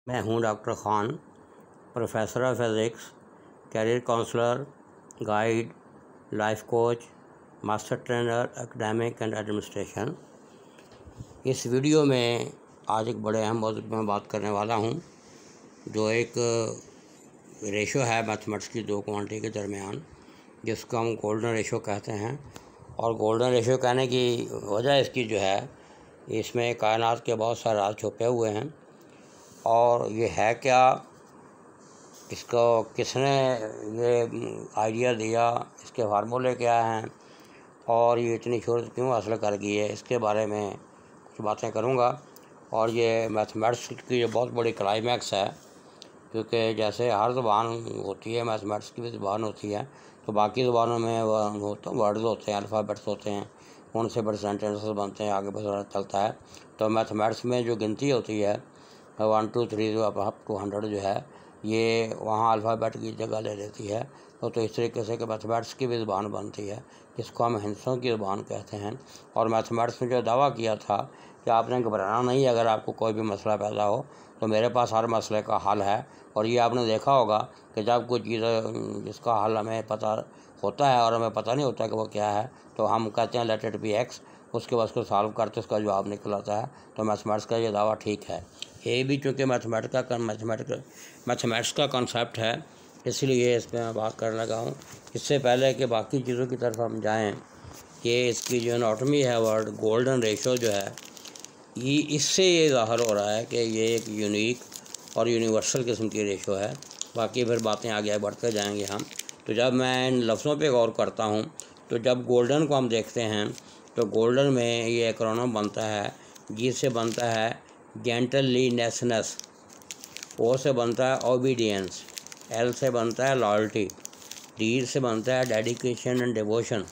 मैं हूं doctor Khan, professor of physics, career counsellor, guide, life coach, master trainer academic and administration. इस video में आज एक बड़े अहम मौजू पर मैं बात करने वाला हूं, जो एक रेशो है मैथमेटिक्स की दो क्वांटिटी के दरमियान, जिसको हम गोल्डन रेशो कहते हैं। और गोल्डन रेशो कहने की वजह इसकी जो है, इसमें कायनात के बहुत सारे राज छुपे हुए हैं। और ये है क्या, इसको किसने ये आइडिया दिया, इसके फार्मूले क्या हैं और ये इतनी शोहरत क्यों हासिल कर गई है, इसके बारे में कुछ बातें करूँगा। और ये मैथमेटिक्स की जो बहुत बड़ी क्लाइमैक्स है, क्योंकि जैसे हर ज़ुबान होती है, मैथमेटिक्स की भी ज़ुबान होती है, तो बाकी ज़ुबानों में वर्ड्स होते हैं, अल्फ़ाबेट्स होते हैं, उनसे बड़े सेंटेंसेस बनते हैं, आगे बढ़ चलता है। तो मैथमेटिक्स में जो गिनती होती है 1 2 3 जो अप टू 100 जो है, ये वहाँ अल्फ़ाबेट की जगह ले लेती है। तो इस तरीके से कि मैथमेटिक्स की भी ज़ुबान बनती है, जिसको हम हिंसों की ज़ुबान कहते हैं। और मैथमेटिक्स में जो दावा किया था कि आपने घबराना नहीं, अगर आपको कोई भी मसला पैदा हो तो मेरे पास हर मसले का हल है। और ये आपने देखा होगा कि जब कोई चीज़ जिसका हल हमें पता होता है और हमें पता नहीं होता कि वो क्या है, तो हम कहते हैं लेट इट बी एक्स, उसके बाद उसको सॉल्व करते उसका जवाब निकल आता है। तो मैथमेटिक्स का ये दावा ठीक है। ये भी चूँकि मैथमेटिक्स का कॉन्सेप्ट है, इसलिए इस पर मैं बात करने लगा हूँ। इससे पहले कि बाकी चीज़ों की तरफ हम जाएं, कि इसकी जो एनाटॉमी है, वर्ड गोल्डन रेशो जो है, ये इससे ये ज़ाहिर हो रहा है कि ये एक यूनिक और यूनिवर्सल किस्म की रेशो है। बाकी फिर बातें आगे बढ़ते जाएंगे हम। तो जब मैं इन लफ्ज़ों पे गौर करता हूँ, तो जब गोल्डन को हम देखते हैं, तो गोल्डन में ये एक्रोनिम बनता है। जी से बनता है जेंटललीनेसनेस, ओ से बनता है ओबीडियंस, एल से बनता है लॉयल्टी, डी से बनता है डेडिकेशन एंड डिवोशन,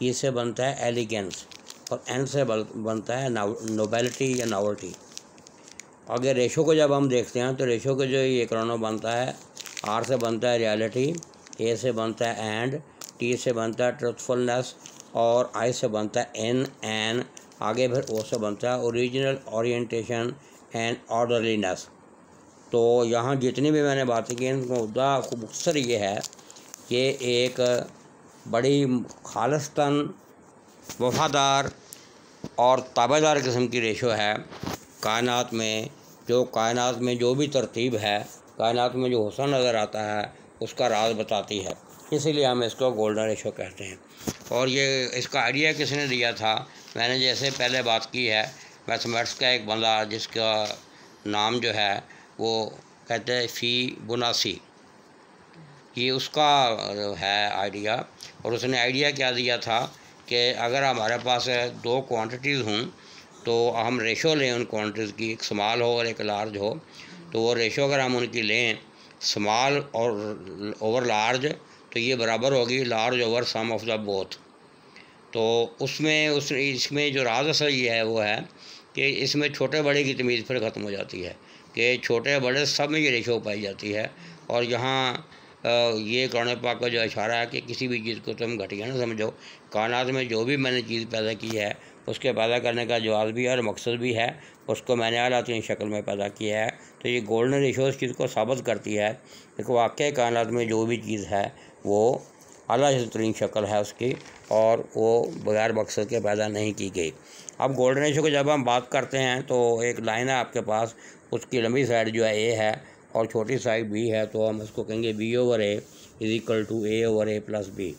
ई से बनता है एलिगेंस, और एन से बनता है नोबेलिटी या नॉवल्टी। अगर रेशो को जब हम देखते हैं, तो रेशो का जो ये एक्रोनिम बनता है, आर से बनता है रियलिटी, ए से बनता है एंड, टी से बनता है ट्रुथफुलनेस, और आई से बनता है एन, आगे फिर ओ से बनता है ओरिजिनल, ओरिएंटेशन एंड ऑर्डरलीनेस। तो यहाँ जितनी भी मैंने बातें की, इनका मुद्दा मुख्तसर ये है कि एक बड़ी खालिस्तान, वफादार और ताबेदार किस्म की रेशो है कायनात में। कायनात में जो भी तरतीब है, कायनात में जो हुस्न नज़र आता है, उसका राज बताती है। इसीलिए हम इसको गोल्डन रेशो कहते हैं। और ये इसका आइडिया किसने दिया था, मैंने जैसे पहले बात की है, मैथमेटिक्स का एक बंदा जिसका नाम जो है वो कहते हैं फिबोनाची, ये उसका है आइडिया। और उसने आइडिया क्या दिया था कि अगर हमारे पास दो क्वांटिटीज़ हों, तो हम रेशो लें उन क्वांटिटीज़ की, एक स्मॉल हो और एक लार्ज हो, तो वो रेशो अगर हम उनकी लें, स्मॉल और ओवर लार्ज, तो ये बराबर होगी large over sum of the both. तो इसमें जो राज असल ये है, वो है कि इसमें छोटे बड़े की तमीज़ फिर ख़त्म हो जाती है, कि छोटे बड़े सब में ये रेशो पाई जाती है। और यहाँ ये कुरान पाक का जो इशारा है कि किसी भी चीज़ को तुम घटिया ना समझो, कायनात में जो भी मैंने चीज़ पैदा की है, उसके पैदा करने का जवाब भी है और मकसद भी है, उसको मैंने आलातीन शक्ल में पैदा किया है। तो ये गोल्डन रेशो इस चीज़ को साबित करती है कि वाकई कायनात में जो भी चीज़ है वो आला तरीन शक्ल है उसकी, और वो बगैर मकसद के पैदा नहीं की गई। अब गोल्डन रेशो की जब हम बात करते हैं, तो एक लाइन है आपके पास, उसकी लंबी साइड जो है ए है और छोटी साइड बी है, तो हम उसको कहेंगे b/a is equal to a/a+b।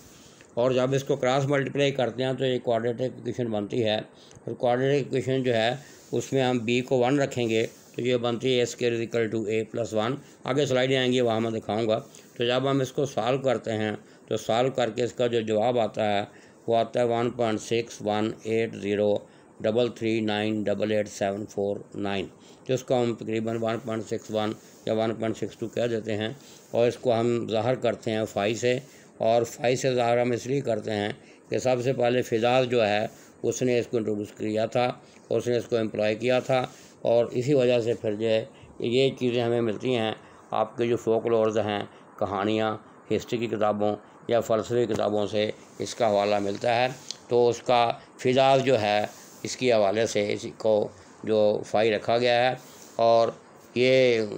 और जब इसको क्रॉस मल्टीप्लाई करते हैं, तो ये क्वाड्रेटिक इक्वेशन बनती है। और क्वाड्रेटिक इक्वेशन जो है, उसमें हम b को 1 रखेंगे, तो ये बनती है a² is equal to a+1। आगे स्लाइडें आएंगी, वहाँ मैं दिखाऊँगा। तो जब हम इसको सॉल्व करते हैं, तो सॉल्व करके इसका जो जवाब आता है, वो आता है 1.61803339888749, जिसको हम तकरीबन 1.61 या 1.62 कह देते हैं। और इसको हम ज़ाहिर करते हैं फ़ाई से, और फ़ाई से ज़ाहिर हम इसलिए करते हैं कि सबसे पहले फिजाज जो है, उसने इसको इंट्रोड्यूस किया था, उसने इसको एम्प्लॉय किया था, और इसी वजह से फिर जो है ये चीज़ें हमें मिलती हैं। आपके जो फोकलोर्स हैं, कहानियाँ, हिस्ट्री की किताबों या फ़लसफ़ी किताबों से इसका हवाला मिलता है। तो उसका फिजाज जो है, इसके हवाले से इसको जो फ़ाई रखा गया है। और ये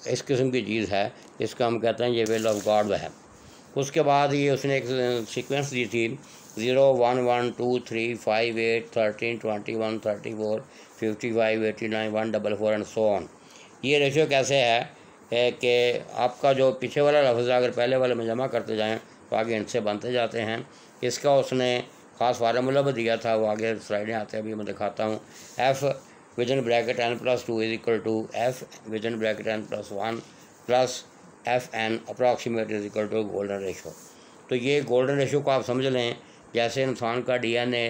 इस किस्म की चीज़ है, इसका हम कहते हैं ये विल ऑफ गॉड है। उसके बाद ये उसने एक सीक्वेंस दी थी 0 1 1 2 3 5 8 13 21 34 55 89 144 एंड सो ऑन। ये रेशियो कैसे है कि आपका जो पीछे वाला लफ्ज़ अगर पहले वाले में जमा करते जाएं तो आगे इनसे बनते जाते हैं। इसका उसने ख़ास फार्मूला भी दिया था, वो आगे स्लाइडें आते हैं, अभी मैं दिखाता हूँ। F within bracket n+2 is equal to F within bracket n+1 plus F n approximate is equal to golden ratio. तो ये गोल्डन रेशो को आप समझ लें जैसे इंसान का DNA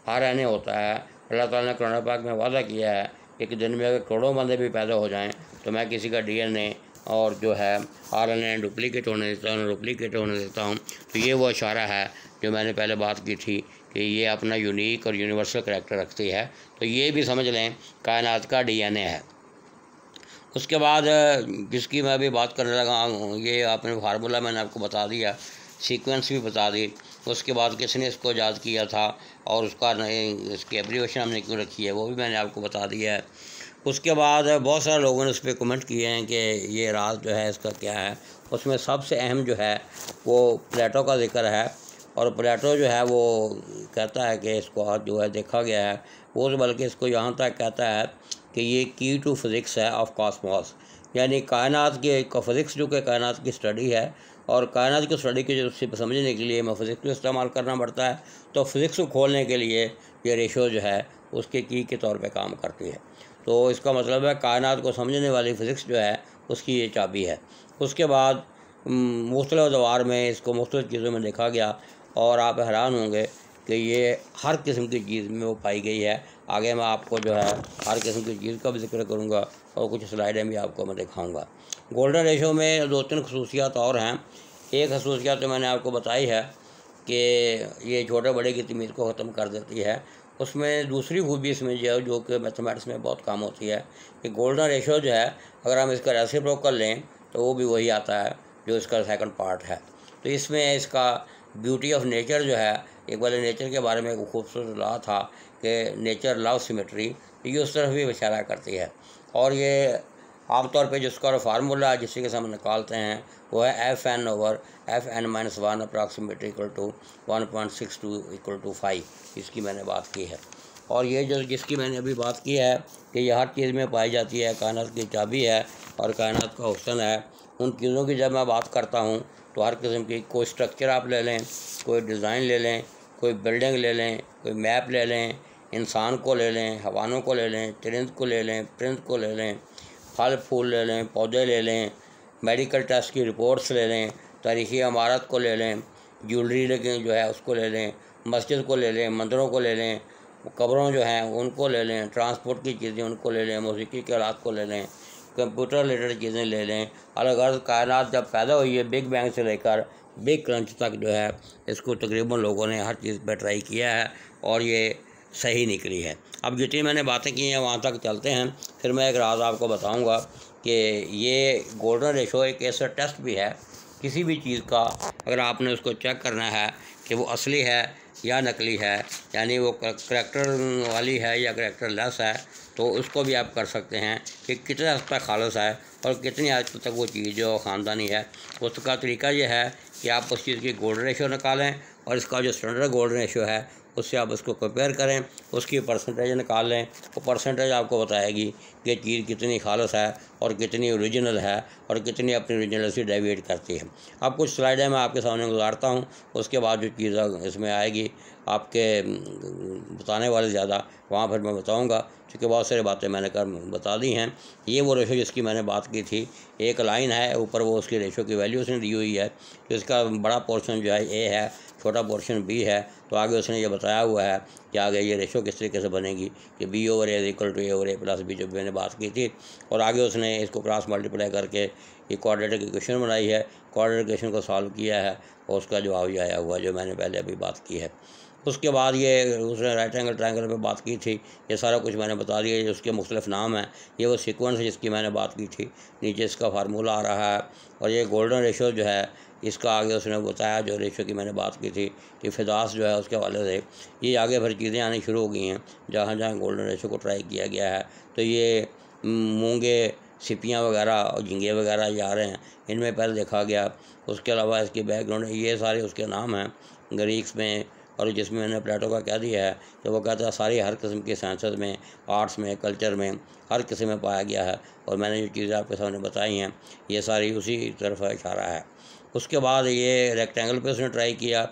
RNA होता है। अल्लाह ताला ने कुरान पाक में वादा किया है कि एक दिन में अगर करोड़ों बंदे भी पैदा हो जाएं तो मैं किसी का DNA और जो है RNA डुप्लीकेट होने देता हूँ। तो ये वो इशारा है जो मैंने पहले बात की थी कि ये अपना यूनिक और यूनिवर्सल करैक्टर रखती है। तो ये भी समझ लें कायनात का DNA है। उसके बाद जिसकी मैं अभी बात करने लगा हूँ, ये आपने फार्मूला मैंने आपको बता दिया, सीक्वेंस भी बता दी। उसके बाद किसने इसको ईजाद किया था और उसका इसकी एब्रीवेशन हमने क्यों रखी है वो भी मैंने आपको बता दिया है। उसके बाद बहुत सारे लोगों ने उस पर कमेंट किए हैं कि ये राज जो है इसका क्या है। उसमें सबसे अहम जो है वो प्लेटो का जिक्र है, और प्लेटो जो है वो कहता है कि इसको जो है देखा गया है, वो बल्कि इसको यहाँ तक कहता है कि ये की टू फिज़िक्स है ऑफ कॉस्मोस, यानी कायनात के फिज़िक्स जो कि कायनात की स्टडी है, और कायनात की स्टडी के जो समझने के लिए हमें फिज़िक्स को इस्तेमाल करना पड़ता है। तो फिज़िक्स को खोलने के लिए ये रेशो जो है उसके की के तौर पे काम करती है। तो इसका मतलब है कायनात को समझने वाली फ़िज़िक्स जो है उसकी ये चाबी है। उसके बाद मुख्तलिफ़ दवार में इसको मुख्तलिफ़ चीज़ों में देखा गया और आप हैरान होंगे कि ये हर किस्म की चीज़ में वो पाई गई है। आगे मैं आपको जो है हर किस्म की चीज़ का भी जिक्र करूँगा और कुछ स्लाइडें भी आपको मैं दिखाऊँगा। गोल्डन रेशो में 2-3 खसूसियात और हैं। एक खसूसियत तो मैंने आपको बताई है कि ये छोटे बड़े की तमीज़ को ख़त्म कर देती है। उसमें दूसरी खूबी इसमें जो कि मैथमेटिक्स में बहुत काम होती है कि गोल्डन रेशो जो है अगर हम इसका रेसिप्रोकल कर लें तो वो भी वही आता है जो इसका सेकंड पार्ट है। तो इसमें इसका ब्यूटी ऑफ नेचर जो है, एक बार नेचर के बारे में एक खूबसूरत ला था कि नेचर लव सिमेट्री, ये उस तरफ भी इशारा करती है। और ये आमतौर पे जिसका फार्मूला जिससे कि हम निकालते हैं वो है Fn/Fn-1 approximately equal to 1.62 equal to 5। इसकी मैंने बात की है। और ये जो जिसकी मैंने अभी बात की है कि यह हर चीज़ में पाई जाती है, कायनात की चाबी है और कायनात का हुस्न है। उन चीज़ों की जब मैं बात करता हूँ तो हर किस्म की कोई स्ट्रक्चर आप ले लें, कोई डिज़ाइन ले लें, कोई बिल्डिंग ले लें, कोई मैप ले लें, इंसान को ले लें, हैवानों को ले लें, चरिंद को ले लें, परिंद को ले लें, फल फूल ले लें, पौधे ले लें, मेडिकल टेस्ट की रिपोर्ट्स ले लें, तारीख़ी इमारत को ले लें, ज्वेलरी लेकिन जो है उसको ले लें, मस्जिद को ले लें, मंदिरों को ले लें, कब्रों जो हैं उनको ले लें, ट्रांसपोर्ट की चीज़ें उनको ले लें, मौसीकी के आलात को ले लें, कंप्यूटर रिलेटेड चीज़ें ले लें। अलग अलग कायनात जब पैदा हुई है बिग बैंग से लेकर बिग क्रंच तक जो है इसको तकरीबन लोगों ने हर चीज़ पर ट्राई किया है और ये सही निकली है। अब जितनी मैंने बातें की हैं वहाँ तक चलते हैं, फिर मैं एक राज आपको बताऊँगा कि ये गोल्डन रेशो एक ऐसा टेस्ट भी है किसी भी चीज़ का, अगर आपने उसको चेक करना है कि वो असली है या नकली है, यानी वो करैक्टर वाली है या करैक्टर लेस है, तो उसको भी आप कर सकते हैं कि कितने हद तक खालस है और कितनी हद तक वो चीज़ जो ख़ानदानी है। उसका तरीका ये है कि आप उस चीज़ की गोल्डन रेशो निकालें और इसका जो स्टैंडर्ड गोल्डन रेशो है उससे आप उसको कंपेयर करें, उसकी परसेंटेज निकाल लें। वो परसेंटेज आपको बताएगी कि चीज़ कितनी खालस है और कितनी ओरिजिनल है और कितनी अपनी ओरिजिनल से डेविएट करती है। अब कुछ स्लाइडें मैं आपके सामने गुजारता हूँ, उसके बाद जो चीज़ इसमें आएगी आपके बताने वाले ज़्यादा वहाँ पर मैं बताऊँगा, क्योंकि बहुत सारी बातें मैंने बता दी हैं। ये वो रेशो जिसकी मैंने बात की थी, एक लाइन है ऊपर वो उसकी रेशो की वैल्यू उसने दी हुई है कि इसका बड़ा पोर्शन जो है ए है, छोटा पोर्शन बी है। तो आगे उसने ये बताया हुआ है कि आगे ये रेशो किस तरीके से बनेगी कि B/A इक्वल टू A/A+B जो मैंने बात की थी। और आगे उसने इसको क्रॉस मल्टीप्लाई करके ये क्वाड्रेटिक इक्वेशन बनाई है, क्वाड्रेटिक इक्वेशन को सॉल्व किया है और उसका जवाब ये आया हुआ जो मैंने पहले अभी बात की है। उसके बाद ये उसने राइट एंगल ट्रायंगल पे बात की थी, ये सारा कुछ मैंने बता दिया। उसके मुख्तलिफ नाम हैं, ये वो सीक्वेंस है जिसकी मैंने बात की थी, नीचे इसका फार्मूला आ रहा है। और ये गोल्डन रेशो जो है इसका आगे उसने बताया जो रेशो की मैंने बात की थी कि फिदास जो है उसके हवाले से ये आगे फिर चीज़ें आनी शुरू हो गई हैं जहाँ जहाँ गोल्डन रेशो को ट्राई किया गया है। तो ये मूंगे सिपियाँ वगैरह और झींगे वगैरह जा रहे हैं, इनमें पहले देखा गया। उसके अलावा इसकी बैकग्राउंड ये सारे उसके नाम हैं ग्रीक्स में, और जिसमें मैंने प्लेटो का कह दिया है कि वो कहता है सारी हर किस्म की साइंसेस में, आर्ट्स में, कल्चर में, हर किस्म में पाया गया है। और मैंने जो चीज़ें आपके सामने बताई हैं ये सारी उसी तरफ इशारा है। उसके बाद ये रेक्टेंगल पे उसने ट्राई किया।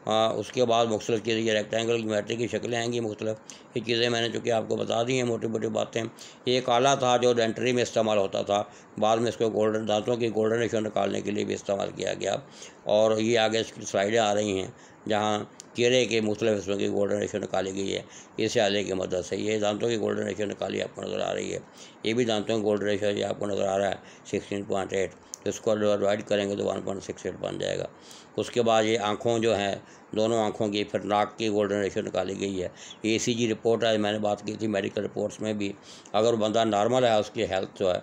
उसके बाद मुख्तलिफ़ चीज़ें, ये रेक्टेंगल ज्योमेट्री की शक्लें आएंगी मुख्तलिफ, ये चीज़ें मैंने चूँकि आपको बता दी हैं मोटी मोटी बातें। ये एक आला था जो डेंटरी में इस्तेमाल होता था, बाद में इसको गोल्डन दांतों की गोल्डन रेशो निकालने के लिए भी इस्तेमाल किया गया। और ये आगे इसकी स्लाइडें आ रही हैं जहाँ चेहरे के मुख्तलिफ हिस्सों की गोल्डन रेशो निकाली गई है इस आले की मदद से। ये दांतों की गोल्डन रेशो निकाली आपको नज़र आ रही है। ये भी दांतों की गोल्डन रेशो ये आपको नज़र आ रहा है 16.8, तो इसको डिवाइड करेंगे तो 1.68 बन जाएगा। उसके बाद ये आँखों जो हैं, दोनों आँखों की, फिर नाक की गोल्डन रेशो निकाली गई है। ये ECG रिपोर्ट है, मैंने बात की थी मेडिकल रिपोर्ट्स में भी। अगर बंदा नॉर्मल है, उसकी हेल्थ जो है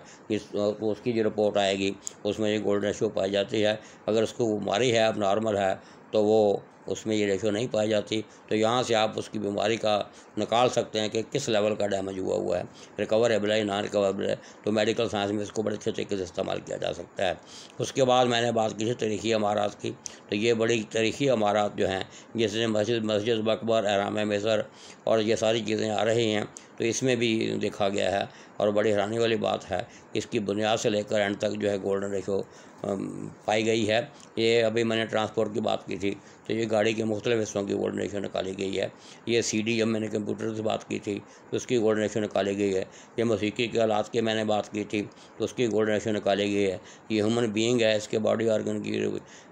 तो उसकी जो रिपोर्ट आएगी उसमें ये गोल्डन रेशो पाई जाती है। अगर उसको बीमारी है, अब नॉर्मल है, तो वो उसमें ये रेशो नहीं पाई जाती। तो यहाँ से आप उसकी बीमारी का निकाल सकते हैं कि किस लेवल का डैमेज हुआ है, रिकवरेबल है, नॉन रिकवरेबल है। तो मेडिकल साइंस में इसको बड़े अच्छे तरीके से इस्तेमाल किया जा सकता है। उसके बाद मैंने बात की थी तारीख़ी इमारत की, तो ये बड़ी तारीख़ी इमारत जो हैं, जैसे मस्जिद अकबर, एहराम मिस्र और ये सारी चीज़ें आ रही हैं, तो इसमें भी देखा गया है। और बड़ी हैरानी वाली बात है, इसकी बुनियाद से लेकर एंड तक जो है गोल्डन रेशो पाई गई है। ये अभी मैंने ट्रांसपोर्ट की बात की थी, तो ये गाड़ी के मुख्तलिफ हिस्सों की गोल्डन रेशो निकाली गई है। ये CD जब मैंने कंप्यूटर से बात की थी तो उसकी गोल्डन रेशो निकाली गई है। ये मौसीकी के आलात की मैंने बात की थी तो उसकी गोल्डन रेशो निकाली गई है। ये ह्यूमन बीइंग है, इसके बॉडी ऑर्गन की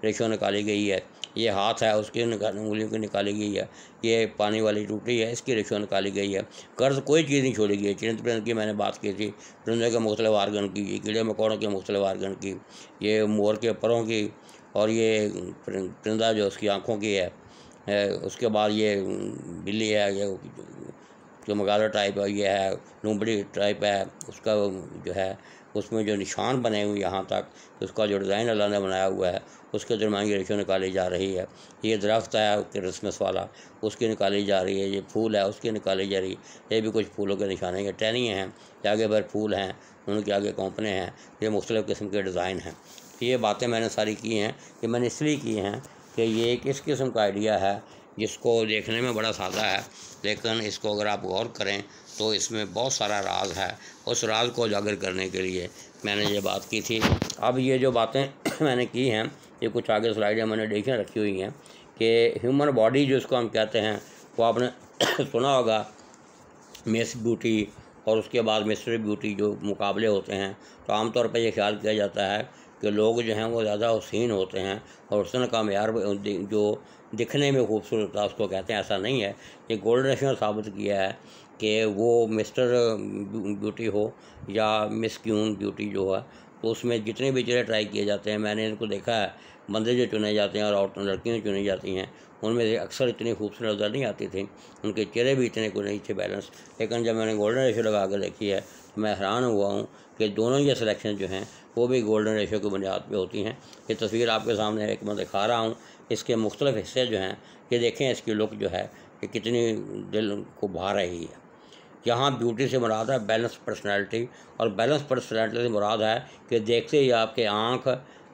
रेशो निकाली गई है। ये हाथ है, उसकी उंगलियों की निकाली गई है। ये पानी वाली टूटी है, इसकी रेशो निकाली गई है। कर्ज कोई चीज़ नहीं छोड़ी गई है। चिड़िंद परिंद की मैंने बात की थी, परिंदों के मुख्तलिफ आर्गन की, ये कीड़े मकोड़ों के मुख्तलिफ आर्गन की, ये मोर के परों की, और ये परिंदा जो उसकी आँखों की है। उसके बाद ये बिल्ली है, ये चमगादड़ टाइप है, ये है लूमड़ी टाइप है, उसका जो है उसमें जो निशान बने हुए यहाँ तक, उसका जो डिज़ाइन अल्लाह ने बनाया हुआ है, उसके दरमियान की रेशो निकाली जा रही है। ये दरख्त है क्रिसमस वाला, उसकी निकाली जा रही है। ये फूल है, उसकी निकाली जा रही है। ये भी कुछ फूलों के निशाने हैं, टहनियाँ हैं, आगे पर फूल हैं, उनके आगे कौपने हैं, ये मुख्तलिफ़ किस्म के डिज़ाइन हैं। ये बातें मैंने सारी की हैं कि मैंने इसलिए की हैं कि ये किस किस्म का आइडिया है जिसको देखने में बड़ा सादा है, लेकिन इसको अगर आप गौर करें तो इसमें बहुत सारा राज है। उस राज को उजागर करने के लिए मैंने ये बात की थी। अब ये जो बातें मैंने की हैं, ये कुछ आगे स्लाइडें मैंने डेशन रखी हुई हैं कि ह्यूमन बॉडी जो इसको हम कहते हैं, वो आपने सुना होगा मिस ब्यूटी और उसके बाद मिस्टर ब्यूटी जो मुकाबले होते हैं, तो आमतौर पर यह ख्याल किया जाता है कि लोग जो हैं वो ज़्यादा हुस्न होते हैं और हुस्न का मेयार जो दिखने में खूबसूरत होता है उसको कहते हैं। ऐसा नहीं है। ये गोल्डन रेशो ने साबित किया है कि वो मिस्टर ब्यूटी हो या मिस क्यून ब्यूटी जो है, तो उसमें जितने भी चेहरे ट्राई किए जाते हैं, मैंने इनको देखा है, बंदे जो चुने जाते हैं और औरतें लड़कियाँ चुनी जाती हैं, उनमें से अक्सर इतनी खूबसूरत नज़र नहीं आती थी, उनके चेहरे भी इतने को नहीं थे बैलेंस। लेकिन जब मैंने गोल्डन रेशो लगा कर देखी है तो मैं हैरान हुआ हूँ कि दोनों ये सिलेक्शन जो हैं वो भी गोल्डन रेशो की बुनियाद पे होती हैं। ये तस्वीर आपके सामने एक मैं दिखा रहा हूँ। इसके मुख्तलिफ हिस्से जो हैं, ये देखें इसकी लुक जो है कि कितनी दिल को भा रही है। यहाँ ब्यूटी से मुराद है बैलेंस पर्सनैलिटी, और बैलेंस पर्सनैलिटी से मुराद है कि देखते ही आपके आँख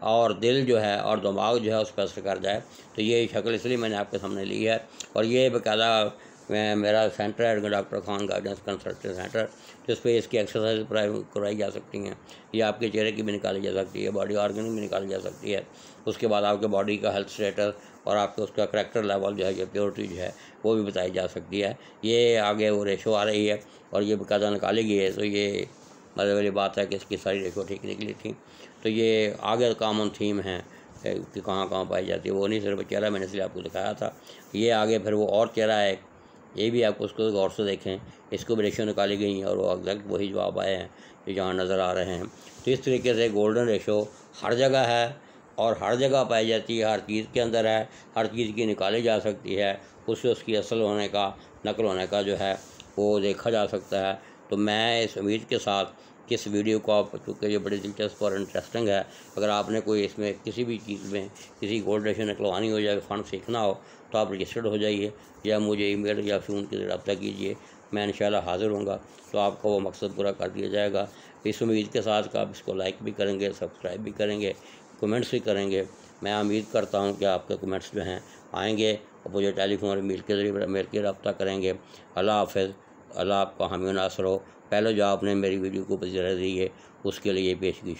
और दिल जो है और दिमाग जो है उस पर असर कर जाए। तो ये शक्ल इसलिए मैंने आपके सामने ली है। और ये बाकायदा मेरा सेंटर है doctor Khan guidance consultant centre, जिस पर इसकी एक्सरसाइज करवाई जा सकती हैं। ये आपके चेहरे की भी निकाली जा सकती है, बॉडी ऑर्गन भी निकाली जा सकती है। उसके बाद आपके बॉडी का हेल्थ स्टेटस और आपके उसका करैक्टर लेवल जो है, जो प्योरिटी जो है, वो भी बताई जा सकती है। ये आगे वो रेशो आ रही है और ये बाकायदा निकाली गई है। तो ये मज़े वाली बात है कि इसकी सारी रेशो ठीक निकली थी। तो ये आगे कॉमन थीम है कि कहाँ कहाँ पाई जाती है, वो नहीं सिर्फ चेहरा मैंने इसलिए आपको दिखाया था। ये आगे फिर वो और चेहरा है, ये भी आपको उसको गौर से देखें, इसको भी रेशो निकाली गई हैं और वो एग्जैक्ट वही जवाब आए हैं जो जहाँ नज़र आ रहे हैं। तो इस तरीके से गोल्डन रेशो हर जगह है और हर जगह पाई जाती है, हर चीज़ के अंदर है, हर चीज़ की निकाली जा सकती है, उससे उसकी असल होने का, नकल होने का जो है वो देखा जा सकता है। तो मैं इस उम्मीद के साथ कि इस वीडियो को आप, चूँकि ये बड़ी दिलचस्प और इंटरेस्टिंग है, अगर आपने कोई इसमें किसी भी चीज़ में किसी गोल्ड रेशो निकलवानी हो या फ़ंड सीखना हो तो आप रजिस्टर्ड हो जाइए या मुझे ईमेल या फ़ोन के रब्ता कीजिए, मैं इंशाल्लाह हाज़िर होऊंगा, तो आपका वो मकसद पूरा कर दिया जाएगा। इस उम्मीद के साथ कि आप इसको लाइक भी करेंगे, सब्सक्राइब भी करेंगे, कमेंट्स भी करेंगे। मैं उम्मीद करता हूँ कि आपके कमेंट्स जो हैं आएंगे और मुझे टेलीफोन और मेल के ज़रिए मेल के रब्ता करेंगे। अल्लाह हाफ़िज़। अल्लाह आपका हामी नासर हो। पहले जो आपने मेरी वीडियो को वज़ीफ़ा दी है उसके लिए पेशगी।